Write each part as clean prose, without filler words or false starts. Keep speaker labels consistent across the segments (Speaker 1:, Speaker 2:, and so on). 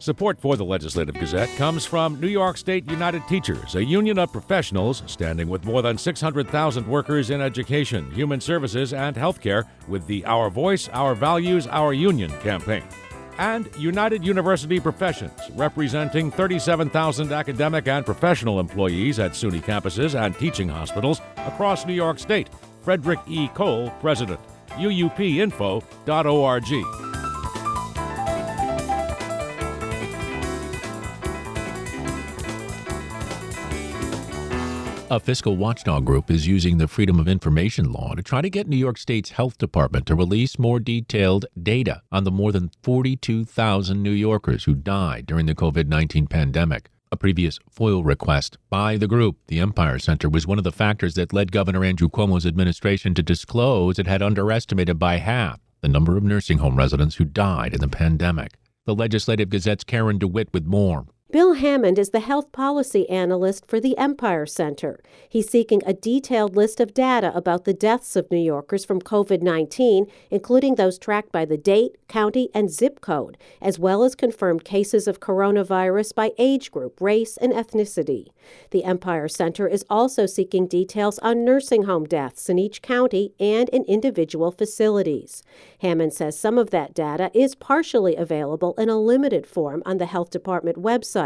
Speaker 1: Support for the Legislative Gazette comes from New York State United Teachers, a union of professionals standing with more than 600,000 workers in education, human services, and healthcare with the Our Voice, Our Values, Our Union campaign. And United University Professions, representing 37,000 academic and professional employees at SUNY campuses and teaching hospitals across New York State. Frederick E. Cole, President. UUPinfo.org.
Speaker 2: A Fiscal Watchdog group is using the Freedom of Information law to try to get New York State's health department to release more detailed data on the more than 42,000 New Yorkers who died during the COVID-19 pandemic. A previous FOIL request by the group, the Empire Center, was one of the factors that led Governor Andrew Cuomo's administration to disclose it had underestimated by half the number of nursing home residents who died in the pandemic. The Legislative Gazette's Karen DeWitt with more.
Speaker 3: Bill Hammond is the health policy analyst for the Empire Center. He's seeking a detailed list of data about the deaths of New Yorkers from COVID-19, including those tracked by the date, county, and zip code, as well as confirmed cases of coronavirus by age group, race, and ethnicity. The Empire Center is also seeking details on nursing home deaths in each county and in individual facilities. Hammond says some of that data is partially available in a limited form on the Health Department website.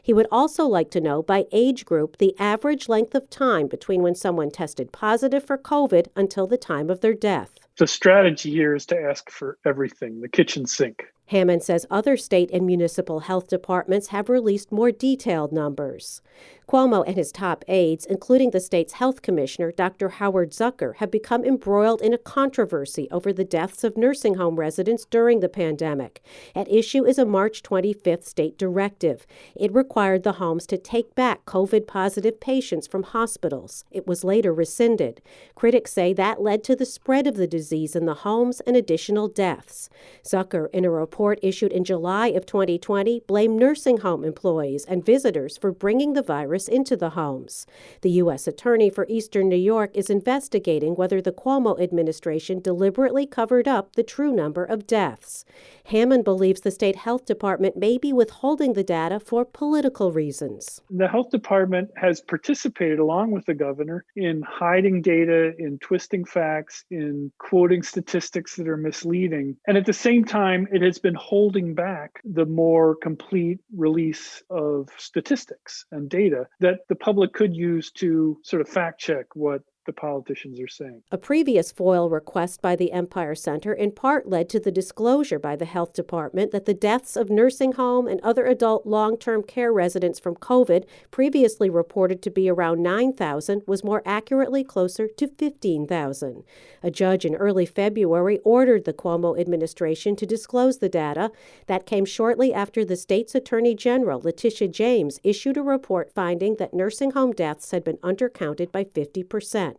Speaker 3: He would also like to know by age group the average length of time between when someone tested positive for COVID until the time of their death.
Speaker 4: The strategy here is to ask for everything, the kitchen sink.
Speaker 3: Hammond says other state and municipal health departments have released more detailed numbers. Cuomo and his top aides, including the state's health commissioner, Dr. Howard Zucker, have become embroiled in a controversy over the deaths of nursing home residents during the pandemic. At issue is a March 25th state directive. It required the homes to take back COVID-positive patients from hospitals. It was later rescinded. Critics say that led to the spread of the disease in the homes and additional deaths. Zucker, in a report issued in July of 2020, blamed nursing home employees and visitors for bringing the virus into the homes. The U.S. Attorney for Eastern New York is investigating whether the Cuomo administration deliberately covered up the true number of deaths. Hammond believes the state health department may be withholding the data for political reasons.
Speaker 4: The health department has participated, along with the governor, in hiding data, in twisting facts, in quoting statistics that are misleading. And at the same time, it has been holding back the more complete release of statistics and data that the public could use to sort of fact check what the politicians are saying.
Speaker 3: A previous FOIL request by the Empire Center in part led to the disclosure by the health department that the deaths of nursing home and other adult long-term care residents from COVID, previously reported to be around 9,000, was more accurately closer to 15,000. A judge in early February ordered the Cuomo administration to disclose the data. That came shortly after the state's Attorney General, Letitia James, issued a report finding that nursing home deaths had been undercounted by 50%.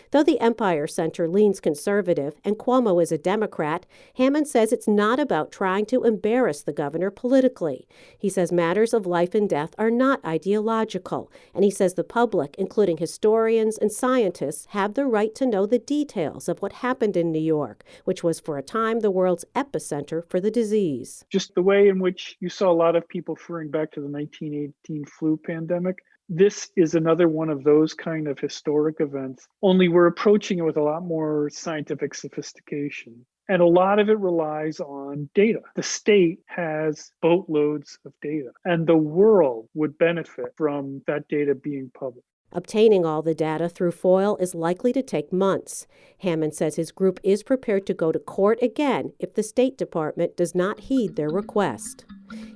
Speaker 3: Though the Empire Center leans conservative and Cuomo is a Democrat, Hammond says it's not about trying to embarrass the governor politically. He says matters of life and death are not ideological, and he says the public, including historians and scientists, have the right to know the details of what happened in New York, which was for a time the world's epicenter for the disease.
Speaker 4: Just the way in which you saw a lot of people referring back to the 1918 flu pandemic, this is another one of those kind of historic events, only we're approaching it with a lot more scientific sophistication. And a lot of it relies on data. The state has boatloads of data, and the world would benefit from that data being published.
Speaker 3: Obtaining all the data through FOIL is likely to take months. Hammond says his group is prepared to go to court again if the State Department does not heed their request.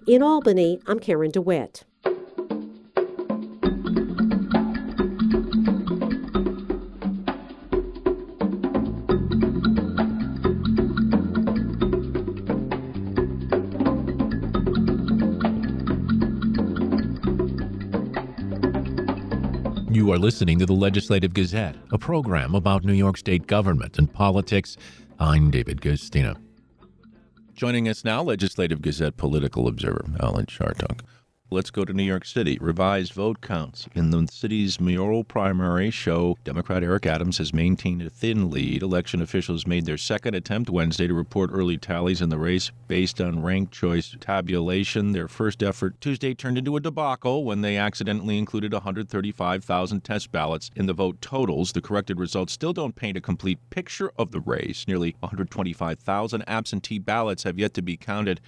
Speaker 3: In Albany, I'm Karen DeWitt.
Speaker 2: You are listening to the Legislative Gazette, a program about New York State government and politics. I'm David Gustina. Joining us now, Legislative Gazette political observer Alan Chartock. Let's go to New York City. Revised vote counts in the city's mayoral primary show Democrat Eric Adams has maintained a thin lead. Election officials made their second attempt Wednesday to report early tallies in the race based on ranked choice tabulation. Their first effort Tuesday turned into a debacle when they accidentally included 135,000 test ballots in the vote totals. The corrected results still don't paint a complete picture of the race. Nearly 125,000 absentee ballots have yet to be counted.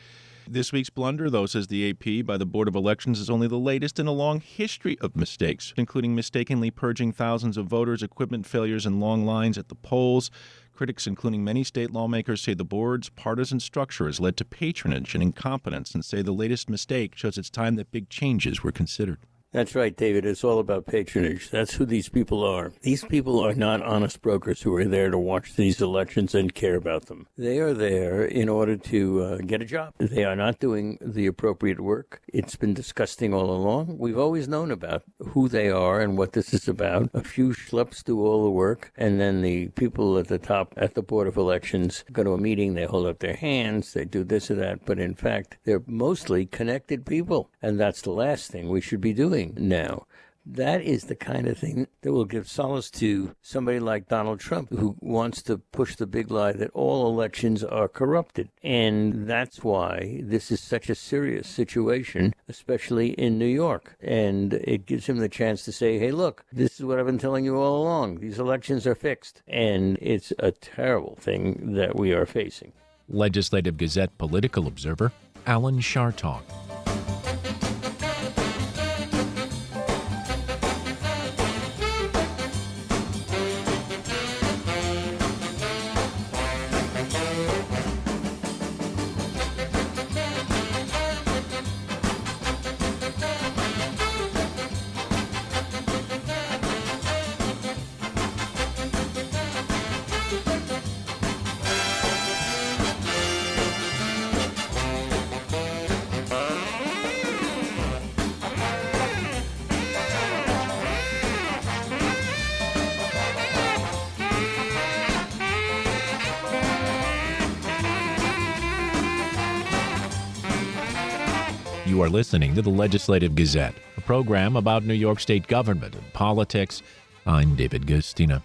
Speaker 2: This week's blunder, though, says the AP, by the Board of Elections is only the latest in a long history of mistakes, including mistakenly purging thousands of voters, equipment failures, and long lines at the polls. Critics, including many state lawmakers, say the board's partisan structure has led to patronage and incompetence and say the latest mistake shows it's time that big changes were considered.
Speaker 5: That's right, David. It's all about patronage. That's who these people are. These people are not honest brokers who are there to watch these elections and care about them. They are there in order to get a job. They are not doing the appropriate work. It's been disgusting all along. We've always known about who they are and what this is about. A few schleps do all the work, and then the people at the top at the Board of Elections go to a meeting, they hold up their hands, they do this or that, but in fact, they're mostly connected people, and that's the last thing we should be doing now. That is the kind of thing that will give solace to somebody like Donald Trump, who wants to push the big lie that all elections are corrupted. And that's why this is such a serious situation, especially in New York. And it gives him the chance to say, hey, look, this is what I've been telling you all along. These elections are fixed. And it's a terrible thing that we are facing.
Speaker 2: Legislative Gazette political observer Alan Chartock. You are listening to the Legislative Gazette, a program about New York State government and politics. I'm David Gustina.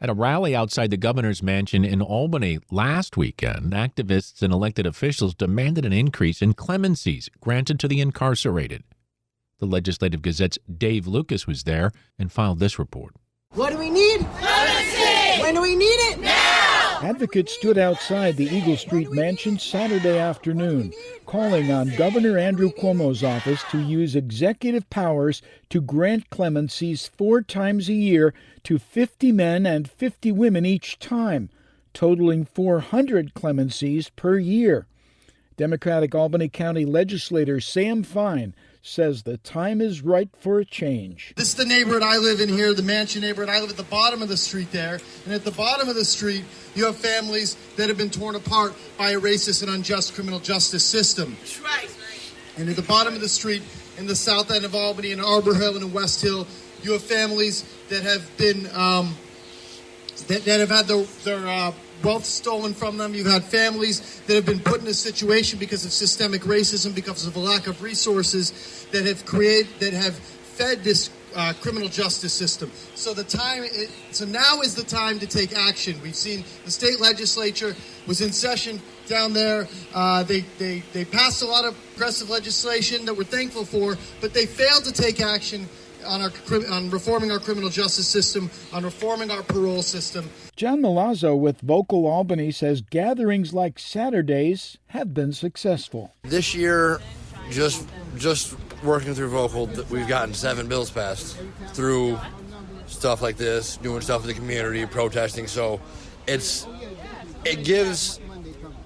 Speaker 2: At a rally outside the governor's mansion in Albany last weekend, activists and elected officials demanded an increase in clemencies granted to the incarcerated. The Legislative Gazette's Dave Lucas was there and filed this report.
Speaker 6: What do we need? Clemency! When do we need it? Now!
Speaker 7: Advocates stood outside the Eagle Street mansion Saturday afternoon, calling on Governor Andrew Cuomo's office to use executive powers to grant clemencies 4 times a year to 50 men and 50 women each time, totaling 400 clemencies per year. Democratic Albany County legislator Sam Fine says the time is right for a change.
Speaker 8: This is the neighborhood I live in here, the mansion neighborhood. I live at the bottom of the street there. And at the bottom of the street, you have families that have been torn apart by a racist and unjust criminal justice system.
Speaker 6: That's right.
Speaker 8: And at the bottom of the street, in the south end of Albany, in Arbor Hill and in West Hill, you have families that have been, that have had their wealth stolen from them. You've had families that have been put in a situation because of systemic racism, because of a lack of resources that have fed this criminal justice system. So now is the time to take action. We've seen the state legislature was in session down there. They passed a lot of progressive legislation that we're thankful for, but they failed to take action on reforming our criminal justice system, on reforming our parole system.
Speaker 7: John Milazzo with Vocal Albany says gatherings like Saturday's have been successful.
Speaker 9: This year, just working through Vocal, we've gotten 7 bills passed through stuff like this, doing stuff in the community, protesting. So it gives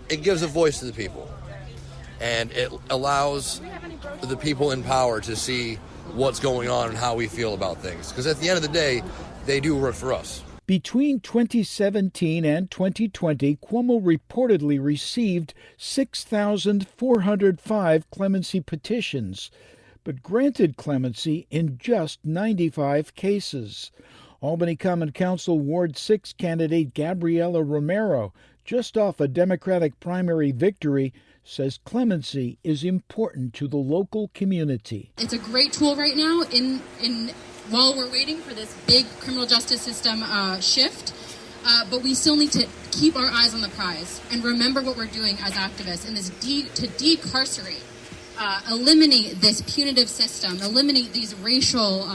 Speaker 9: a voice to the people, and it allows the people in power to see what's going on and how we feel about things. Because at the end of the day, they do work for us.
Speaker 7: Between 2017 and 2020, Cuomo reportedly received 6,405 clemency petitions, but granted clemency in just 95 cases. Albany Common Council Ward 6 candidate Gabriela Romero, just off a Democratic primary victory, says clemency is important to the local community.
Speaker 10: It's a great tool right now in while we're waiting for this big criminal justice system shift. But we still need to keep our eyes on the prize and remember what we're doing as activists in this to decarcerate, eliminate this punitive system, eliminate these racist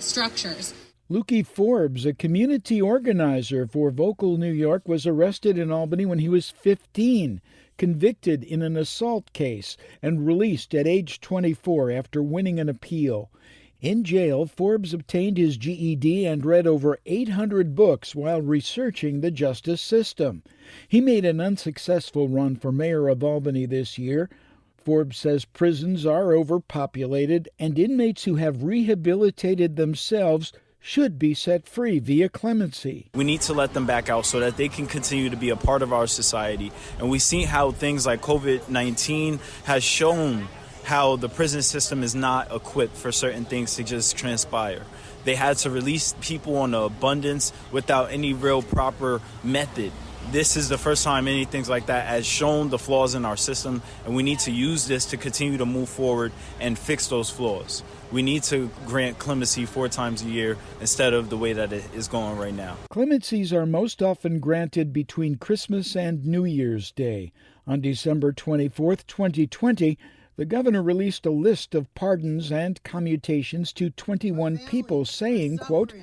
Speaker 10: structures.
Speaker 7: Lukey Forbes, a community organizer for Vocal New York, was arrested in Albany when he was 15, convicted in an assault case, and released at age 24 after winning an appeal. In jail, Forbes obtained his GED and read over 800 books while researching the justice system. He made an unsuccessful run for mayor of Albany this year. Forbes says prisons are overpopulated and inmates who have rehabilitated themselves should be set free via clemency.
Speaker 11: We need to let them back out so that they can continue to be a part of our society. And we see how things like COVID-19 has shown how the prison system is not equipped for certain things to just transpire. They had to release people on the abundance without any real proper method. This is the first time anything like that has shown the flaws in our system, and we need to use this to continue to move forward and fix those flaws. We need to grant clemency 4 times a year instead of the way that it is going right now.
Speaker 7: Clemencies are most often granted between Christmas and New Year's Day. On December 24, 2020, the governor released a list of pardons and commutations to 21 people, saying, quote,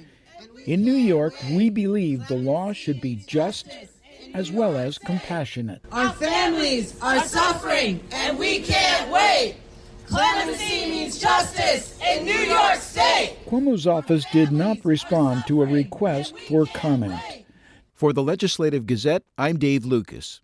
Speaker 7: "In New York, we believe the law should be just as well as compassionate."
Speaker 6: Our families are suffering, and we can't wait. Clemency means justice in New York State.
Speaker 7: Cuomo's office did not respond to a request for comment. For the Legislative Gazette, I'm Dave Lucas.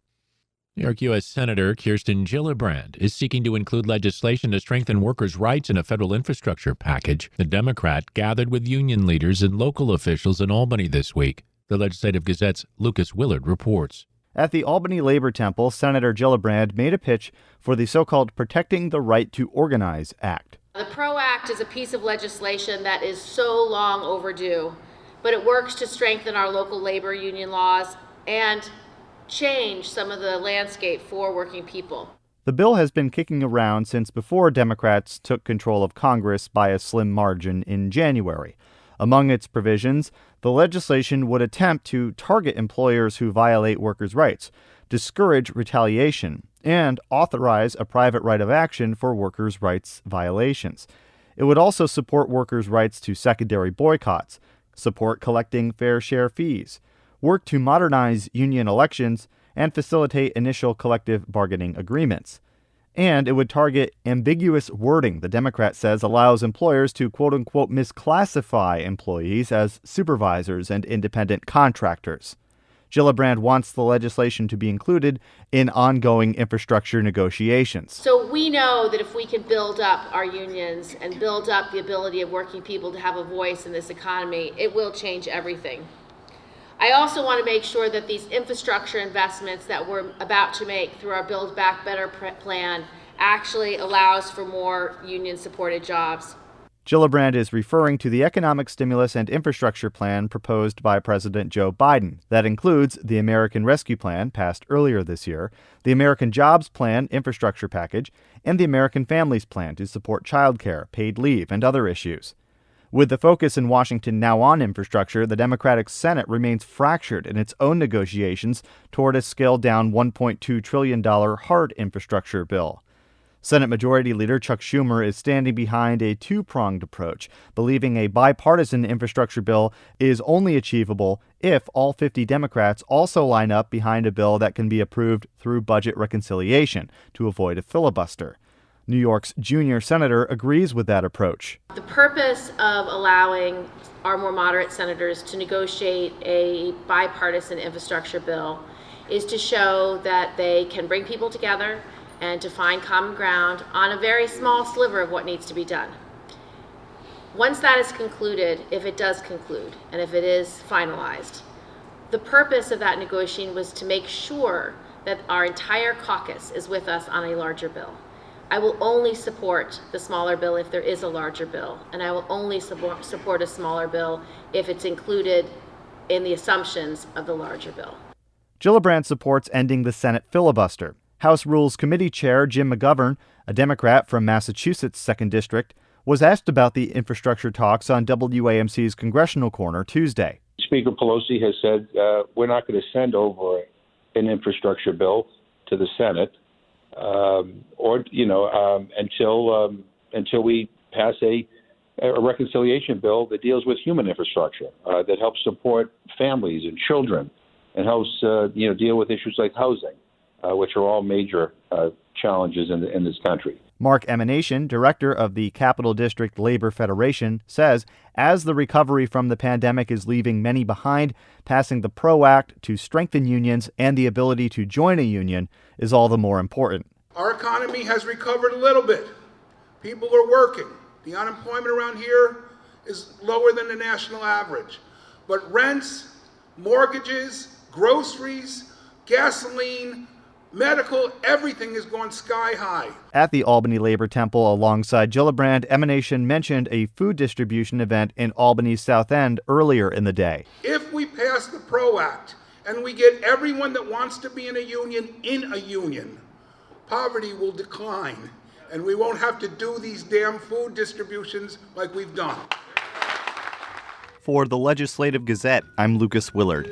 Speaker 2: New York U.S. Senator Kirsten Gillibrand is seeking to include legislation to strengthen workers' rights in a federal infrastructure package. The Democrat gathered with union leaders and local officials in Albany this week. The Legislative Gazette's Lucas Willard reports.
Speaker 12: At the Albany Labor Temple, Senator Gillibrand made a pitch for the so-called Protecting the Right to Organize Act.
Speaker 13: The PRO Act is a piece of legislation that is so long overdue, but it works to strengthen our local labor union laws and change some of the landscape for working people.
Speaker 12: The bill has been kicking around since before Democrats took control of Congress by a slim margin in January. Among its provisions, the legislation would attempt to target employers who violate workers' rights, discourage retaliation, and authorize a private right of action for workers' rights violations. It would also support workers' rights to secondary boycotts, support collecting fair share fees, work to modernize union elections, and facilitate initial collective bargaining agreements. And it would target ambiguous wording the Democrat says allows employers to quote-unquote misclassify employees as supervisors and independent contractors. Gillibrand wants the legislation to be included in ongoing infrastructure negotiations.
Speaker 13: So we know that if we can build up our unions and build up the ability of working people to have a voice in this economy, it will change everything. I also want to make sure that these infrastructure investments that we're about to make through our Build Back Better plan actually allows for more union-supported jobs.
Speaker 12: Gillibrand is referring to the economic stimulus and infrastructure plan proposed by President Joe Biden. That includes the American Rescue Plan, passed earlier this year, the American Jobs Plan infrastructure package, and the American Families Plan to support childcare, paid leave, and other issues. With the focus in Washington now on infrastructure, the Democratic Senate remains fractured in its own negotiations toward a scaled-down $1.2 trillion hard infrastructure bill. Senate Majority Leader Chuck Schumer is standing behind a two-pronged approach, believing a bipartisan infrastructure bill is only achievable if all 50 Democrats also line up behind a bill that can be approved through budget reconciliation to avoid a filibuster. New York's junior senator agrees with that approach.
Speaker 13: The purpose of allowing our more moderate senators to negotiate a bipartisan infrastructure bill is to show that they can bring people together and to find common ground on a very small sliver of what needs to be done. Once that is concluded, if it does conclude, and if it is finalized, the purpose of that negotiation was to make sure that our entire caucus is with us on a larger bill. I will only support the smaller bill if there is a larger bill, and I will only support a smaller bill if it's included in the assumptions of the larger bill.
Speaker 12: Gillibrand supports ending the Senate filibuster. House Rules Committee Chair Jim McGovern, a Democrat from Massachusetts' 2nd District, was asked about the infrastructure talks on WAMC's Congressional Corner Tuesday.
Speaker 14: Speaker Pelosi has said we're not going to send over an infrastructure bill to the Senate until we pass a reconciliation bill that deals with human infrastructure, that helps support families and children, and helps deal with issues like housing, which are all major challenges in this country.
Speaker 12: Mark Emanation, director of the Capital District Labor Federation, says as the recovery from the pandemic is leaving many behind, passing the PRO Act to strengthen unions and the ability to join a union is all the more important.
Speaker 15: Our economy has recovered a little bit. People are working. The unemployment around here is lower than the national average. But rents, mortgages, groceries, gasoline, medical, everything is going sky high.
Speaker 12: At the Albany Labor Temple alongside Gillibrand, Emanation mentioned a food distribution event in Albany's South End earlier in the day.
Speaker 15: If we pass the PRO Act and we get everyone that wants to be in a union, poverty will decline and we won't have to do these damn food distributions like we've done.
Speaker 12: For the Legislative Gazette, I'm Lucas Willard.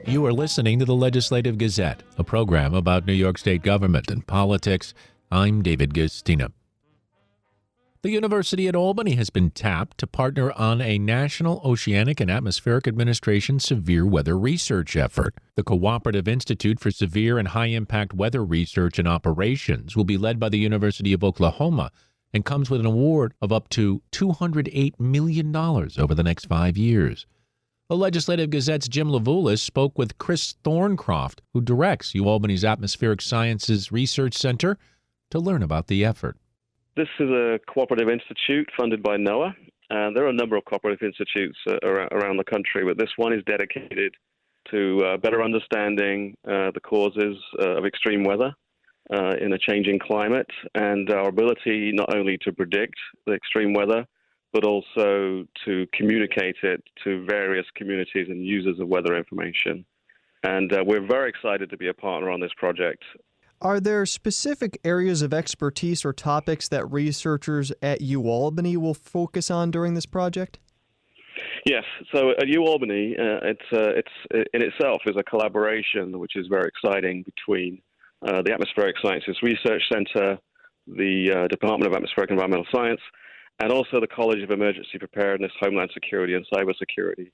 Speaker 2: You are listening to the Legislative Gazette, a program about New York State government and politics. I'm David Gustina. The University at Albany has been tapped to partner on a National Oceanic and Atmospheric Administration severe weather research effort. The Cooperative Institute for Severe and High-Impact Weather Research and Operations will be led by the University of Oklahoma and comes with an award of up to $208 million over the next 5 years. The Legislative Gazette's Jim Levulis spoke with Chris Thorncroft, who directs UAlbany's Atmospheric Sciences Research Center, to learn about the effort.
Speaker 16: This is a cooperative institute funded by NOAA. There are a number of cooperative institutes around the country, but this one is dedicated to better understanding the causes of extreme weather in a changing climate and our ability not only to predict the extreme weather, but also to communicate it to various communities and users of weather information. And we're very excited to be a partner on this project.
Speaker 17: Are there specific areas of expertise or topics that researchers at UAlbany will focus on during this project?
Speaker 16: Yes. So at UAlbany, it's in itself is a collaboration which is very exciting between the Atmospheric Sciences Research Center, the Department of Atmospheric and Environmental Science, and also the College of Emergency Preparedness, Homeland Security, and Cybersecurity.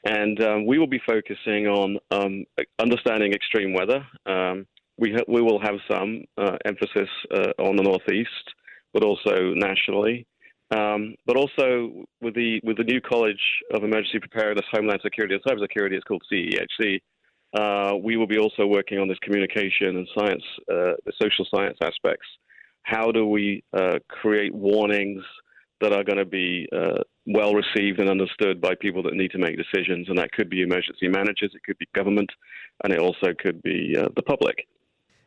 Speaker 16: And we will be focusing on understanding extreme weather. We will have some emphasis on the Northeast, but also nationally. But also with the new College of Emergency Preparedness, Homeland Security, and Cybersecurity, it's called CEHC. We will be also working on this communication and science, the social science aspects. How do we create warnings that are going to be well received and understood by people that need to make decisions? And that could be emergency managers, it could be government, and it also could be the public.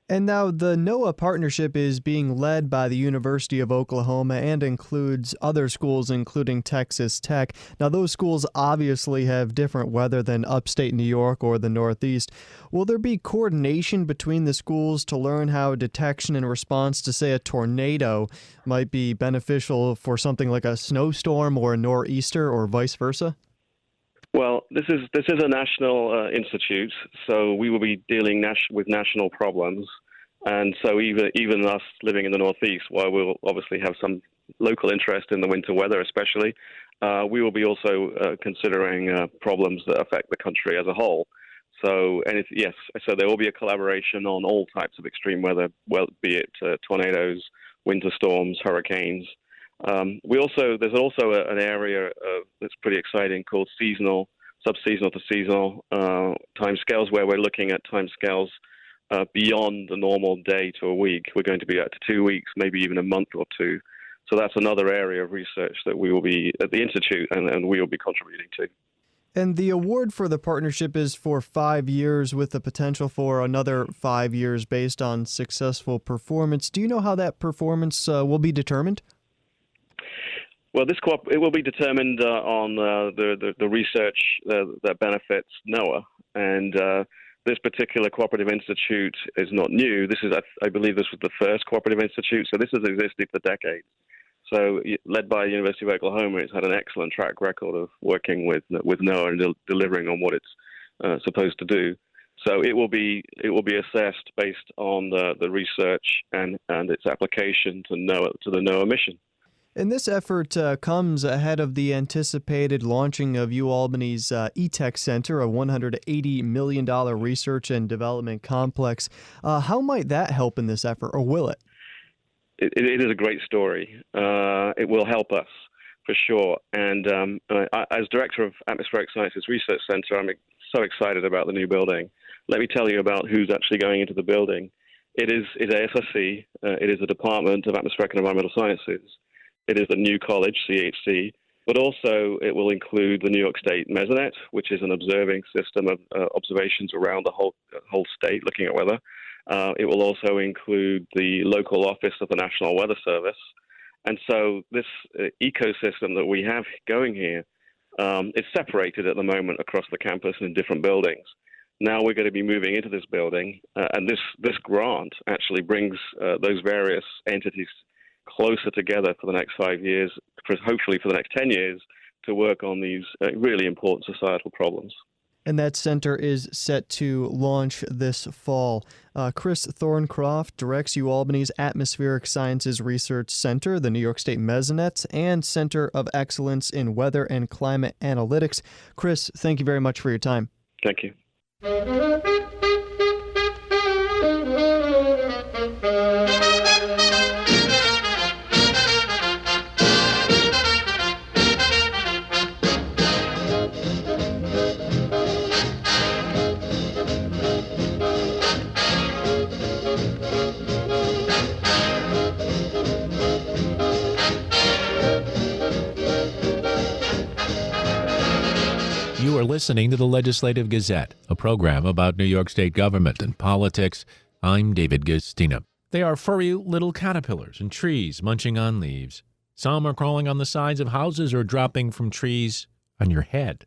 Speaker 17: And now the NOAA partnership is being led by the University of Oklahoma and includes other schools, including Texas Tech. Now, those schools obviously have different weather than upstate New York or the Northeast. Will there be coordination between the schools to learn how detection and response to, say, a tornado might be beneficial for something like a snowstorm or a nor'easter or vice versa?
Speaker 16: Well, this is a national institute, so we will be dealing with national problems. And so even us living in the Northeast, while we'll obviously have some local interest in the winter weather especially, we will be also considering problems that affect the country as a whole. So, so there will be a collaboration on all types of extreme weather, well, be it tornadoes, winter storms, hurricanes. There's also an area that's pretty exciting called seasonal, sub-seasonal to seasonal timescales, where we're looking at timescales beyond the normal day to a week. We're going to be up to 2 weeks, maybe even a month or two. So that's another area of research that we will be at the Institute and we will be contributing to.
Speaker 17: And the award for the partnership is for 5 years with the potential for another 5 years based on successful performance. Do you know how that performance will be determined?
Speaker 16: Well, it will be determined on the research that benefits NOAA. And this particular cooperative institute is not new. I believe this was the first cooperative institute, so this has existed for decades. So, led by the University of Oklahoma, it's had an excellent track record of working with NOAA and delivering on what it's supposed to do. So it will be assessed based on the research and its application to the NOAA mission.
Speaker 17: And this effort comes ahead of the anticipated launching of UAlbany's eTech Center, a $180 million research and development complex. How might that help in this effort, or will it?
Speaker 16: It is a great story. It will help us, for sure. And as Director of Atmospheric Sciences Research Center, I'm so excited about the new building. Let me tell you about who's actually going into the building. It's ASSC. It is the Department of Atmospheric and Environmental Sciences. It is the new college, CHC, but also it will include the New York State Mesonet, which is an observing system of observations around the whole state, looking at weather. It will also include the local office of the National Weather Service. And so this ecosystem that we have going here is separated at the moment across the campus in different buildings. Now we're going to be moving into this building, and this grant actually brings those various entities closer together for the next 5 years, hopefully for the next 10 years, to work on these really important societal problems.
Speaker 17: And that center is set to launch this fall. Chris Thorncroft directs UAlbany's Atmospheric Sciences Research Center, the New York State Mesonet, and Center of Excellence in Weather and Climate Analytics. Chris, thank you very much for your time.
Speaker 16: Thank you.
Speaker 2: You are listening to the Legislative Gazette, a program about New York State government and politics. I'm David Gastina. They are furry little caterpillars in trees munching on leaves. Some are crawling on the sides of houses or dropping from trees on your head.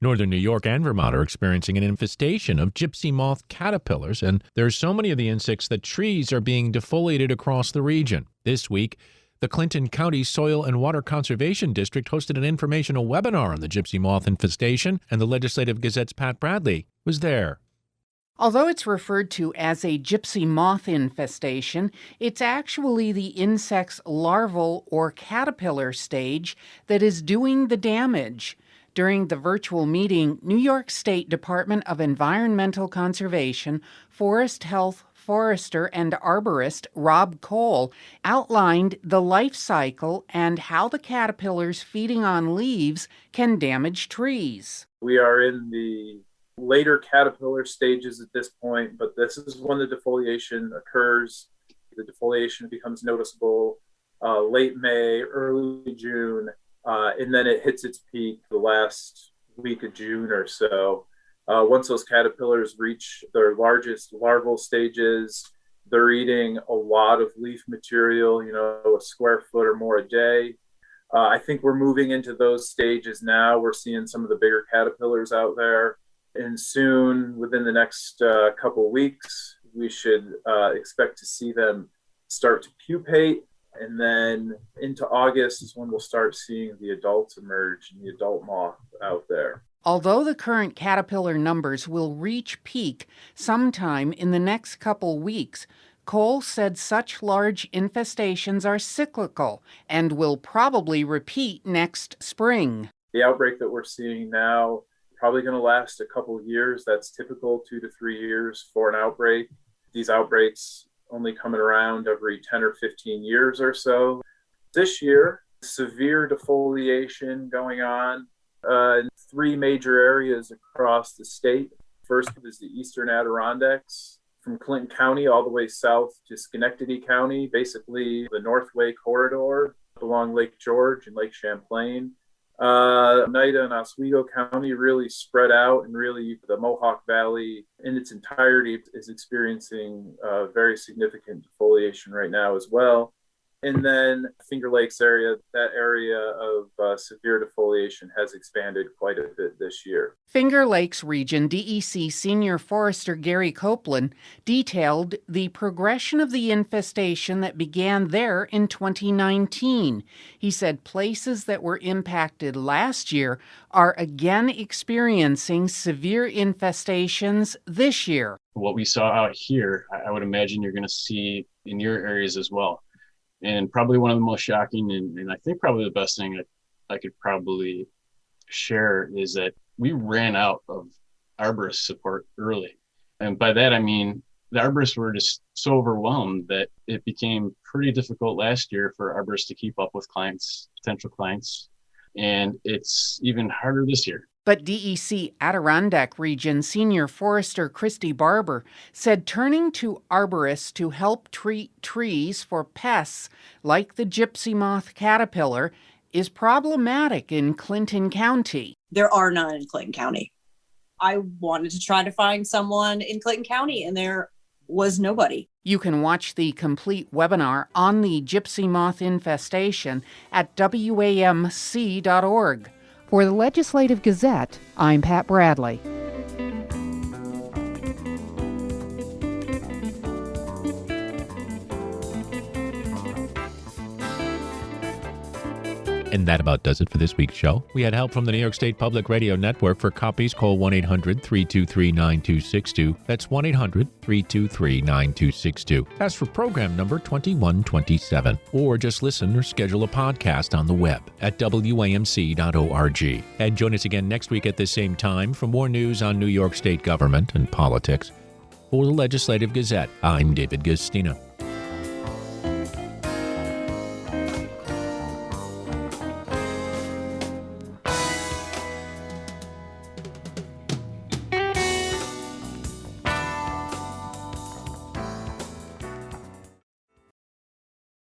Speaker 2: Northern New York and Vermont are experiencing an infestation of gypsy moth caterpillars, and there's so many of the insects that trees are being defoliated across the region. This week, the Clinton County Soil and Water Conservation District hosted an informational webinar on the gypsy moth infestation, and the Legislative Gazette's Pat Bradley was there.
Speaker 18: Although it's referred to as a gypsy moth infestation, it's actually the insect's larval or caterpillar stage that is doing the damage. During the virtual meeting, New York State Department of Environmental Conservation, Forest Health forester and arborist Rob Cole outlined the life cycle and how the caterpillars feeding on leaves can damage trees.
Speaker 19: We are in the later caterpillar stages at this point, but this is when the defoliation occurs. The defoliation becomes noticeable late May, early June, and then it hits its peak the last week of June or so. Once those caterpillars reach their largest larval stages, they're eating a lot of leaf material, a square foot or more a day. I think we're moving into those stages now. We're seeing some of the bigger caterpillars out there. And soon, within the next couple weeks, we should expect to see them start to pupate. And then into August is when we'll start seeing the adults emerge and the adult moth out there.
Speaker 18: Although the current caterpillar numbers will reach peak sometime in the next couple weeks, Cole said such large infestations are cyclical and will probably repeat next spring.
Speaker 19: The outbreak that we're seeing now probably going to last a couple of years. That's typical, 2 to 3 years for an outbreak. These outbreaks only coming around every 10 or 15 years or so. This year, severe defoliation going on in 3 major areas across the state. First is the Eastern Adirondacks, from Clinton County all the way south to Schenectady County, basically the Northway corridor along Lake George and Lake Champlain. Oneida and Oswego County really spread out, and really the Mohawk Valley in its entirety is experiencing very significant defoliation right now as well. And then Finger Lakes area, that area of severe defoliation has expanded quite a bit this year.
Speaker 18: Finger Lakes Region DEC Senior Forester Gary Copeland detailed the progression of the infestation that began there in 2019. He said places that were impacted last year are again experiencing severe infestations this year.
Speaker 20: What we saw out here, I would imagine you're going to see in your areas as well. And probably one of the most shocking, and I think probably the best thing I could probably share is that we ran out of arborist support early. And by that, I mean, the arborists were just so overwhelmed that it became pretty difficult last year for arborists to keep up with clients, potential clients. And it's even harder this year.
Speaker 18: But DEC Adirondack Region Senior Forester Christy Barber said turning to arborists to help treat trees for pests like the gypsy moth caterpillar is problematic in Clinton County.
Speaker 21: There are none in Clinton County. I wanted to try to find someone in Clinton County, and there was nobody.
Speaker 18: You can watch the complete webinar on the gypsy moth infestation at WAMC.org. For the Legislative Gazette, I'm Pat Bradley.
Speaker 2: And that about does it for this week's show. We had help from the New York State Public Radio Network. For copies, call 1-800-323-9262. That's 1-800-323-9262. Ask for program number 2127. Or just listen or schedule a podcast on the web at WAMC.org. And join us again next week at the same time for more news on New York State government and politics. For the Legislative Gazette, I'm David Gustina.